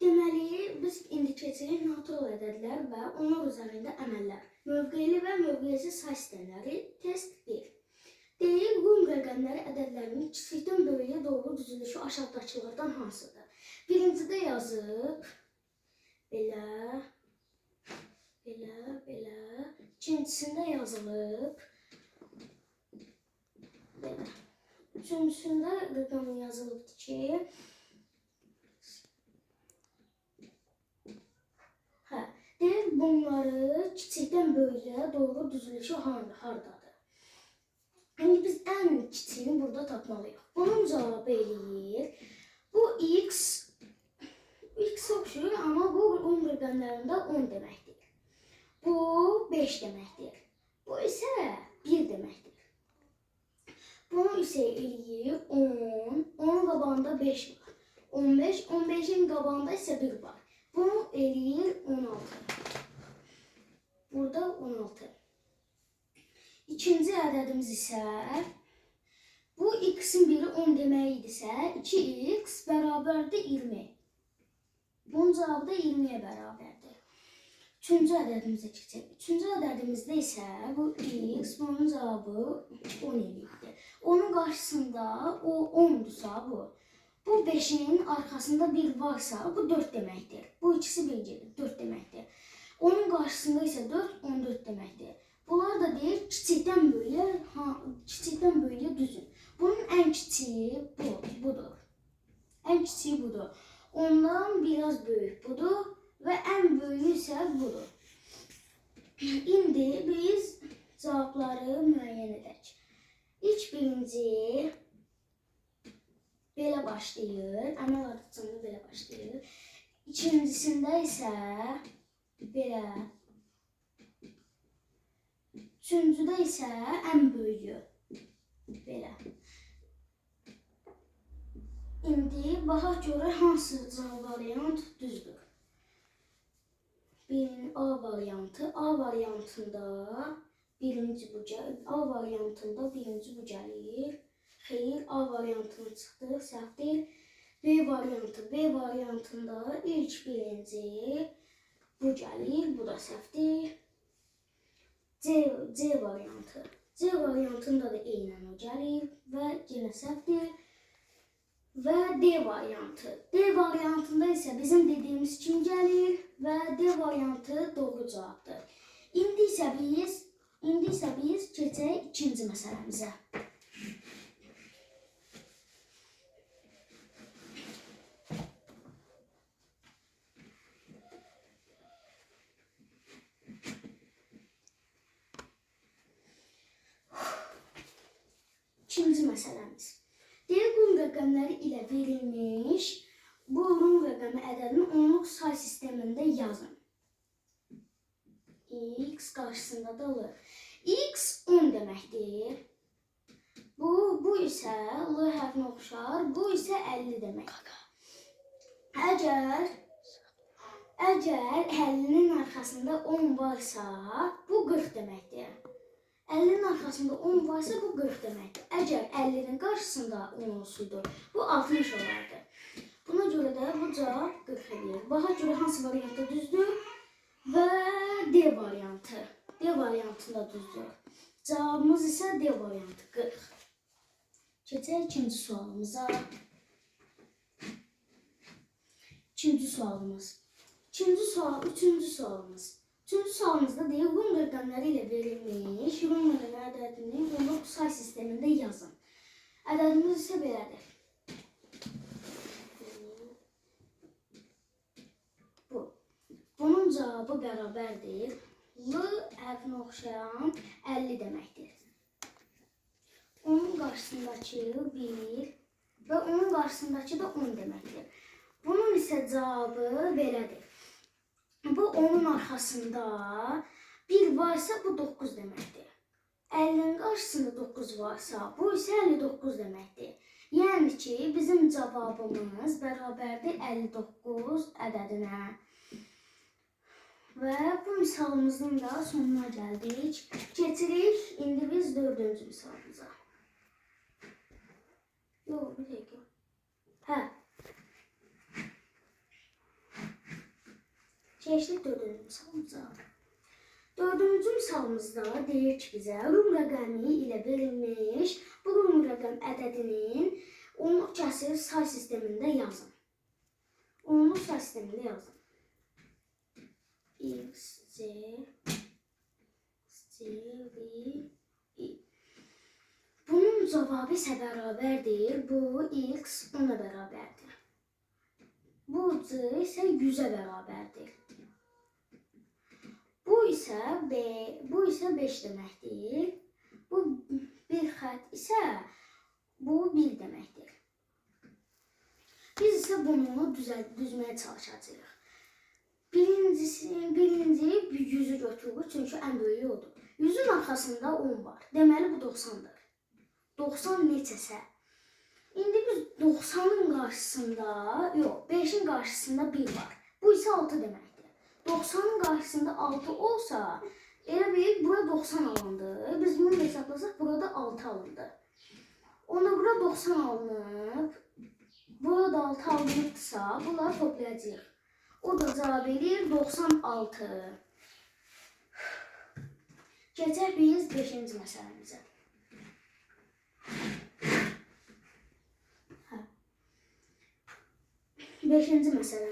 Deməli, biz indi keçirik natural ədədlər və onlar üzərində əməllər. Mövqeyli və mövqeysiz say sistemləri. Test 1. Deyil, Rum rəqəmləri ədədlərinin kiçikdən böyüyə doğru düzülüşü aşağıdakılardan hansıdır? Birincidə yazıb, belə, belə. İkincisində yazılıb, belə. Üçüncüsündə rəqəmi yazılıbdır ki, deyil, bunları kiçikdən böyüyə doğru düzülüşü hardadır? Yəni biz ən kiçiyini burada tapmalıyıq. Bunun cavabı eləyir. Bu x oxşuyur, amma bu Rum rəqəmlərində 10 deməkdir. Bu 5 deməkdir. Bu isə 1 deməkdir. Bunu isə eləyir 10. Onun qabağında 5 var. 15. 15'in qabağında isə 1 var. Bunu eləyir 16. Burada 16. İkinci ədədimiz isə bu x'in biri 10 demək idisə 2x bərabərdir 20. Bunun cavabı da 20'ye bərabərdir. Üçüncü ədədimizə keçək. Üçüncü ədədimizdə isə bu x, bunun cavabı 10 eləyirdi. Onun qarşısında o 10'dursa bu. Bu 5'in arkasında 1 varsa bu 4 deməkdir. Bu ikisi bircidir, 4 deməkdir. Onun qarşısında isə 4, 14 deməkdir. Bunlar da deyir kiçikdən böyüyə düzün. Bunun ən kiçiyi budur. Ən kiçiyi budur. Ondan biraz böyük budur və ən böyüyü isə budur. İndi biz cavabları müəyyən edək. İlk birinci belə başlayır. Əməl ardıcında belə başlayır. İkincisində isə belə. Üçüncüdə isə ən böyüyü. Belə. İndi baxaq görə hansı variant düzdür. A variantı. A variantında birinci bu gəlir. Xeyr, A variantını çıxdı, səhvdir. B variantı. B variantında ilk birinci bu gəlir, bu da səhvdir. C variantı. C variantında da eynən o gəlir və yenə səhvdir. Və D variantı. D variantında isə bizim dediyimiz kim gəlir və D variantı doğru cavabdır. İndi isə biz keçək ikinci məsələmizə. İkinci məsələmiz. Deyil, Rum rəqəmləri ilə verilmiş bu Rum rəqəmi ədədini onluq say sistemində yazın. X qarşısında da alır. X 10 deməkdir. Bu isə L hərfinə oxşar, bu isə 50 deməkdir. Əgər 50'nin arxasında 10 varsa, bu 40 deməkdir. 50'nin arxasında 10 varsa bu 40 deməkdir. Əgər 50'nin qarşısında 10 olsaydı, bu 60 olardı. Buna görə də bu cavab 40 edir. Baxaq görə hansı variantda düzdür və D variantı. D variantında düzdür. Cavabımız isə D variantı 40. Keçək ikinci sualımıza. Üçüncü sualımız. Üçüncü sualımızda deyil, Rum rəqəmləri ilə verilmiş Rum rəqəmi ədədini onluq say sistemində yazın. Ədədimiz isə belədir. Bunun cavabı bərabərdir. L hərfinə oxşayan 50 deməkdir. Onun qarşısındakı 1 və onun qarşısındakı da 10 deməkdir. Bunun isə cavabı belədir. Bu onun arxasında 1 varsa bu 9 deməkdir. 50'nin qarşısında 9 varsa bu isə 59 deməkdir. Yəni ki, bizim cavabımız bərabərdir 59 ədədinə. Və bu misalımızın da sonuna gəldik. Keçirik indi biz 4-cü misalımıza. Yox, bir dəqiqə. Keçdik dördüncü misalımıza. Dördüncü misalımızda deyir ki bizə Rum rəqəmi ilə verilmiş bu Rum rəqəm ədədinin onluq kəsr say sistemində yazın. Onluq say sistemində yazın. X, C, C, B, I. Bunun cavabı isə bərabərdir. Bu X 10-a bərabərdir. Bu C isə 100-ə bərabərdir. Bu isə 5 deməkdir. Bu bir xətt isə bu 1 deməkdir. Biz isə bunu düzməyə çalışacağıq. Birinci 100'ü götürürük çünki ən böyüyü odur. 100'ün arxasında 10 var. Deməli bu 90'dır. 90 neçəsə. İndi biz 90'ın qarşısında, yox 5'in qarşısında 1 var. Bu isə 6 deməkdir. 90'ın qarşısında 6 olsa, elə bil bura 90 alındı. Biz bunu hesablasaq burada 6 alındı. Ona bura 90 alınıb, burada 6 alınıbsa, bunları toplayacağıq. O da cavab edir 96. Keçək biz 5-ci məsələmizə. 5-ci məsələmiz.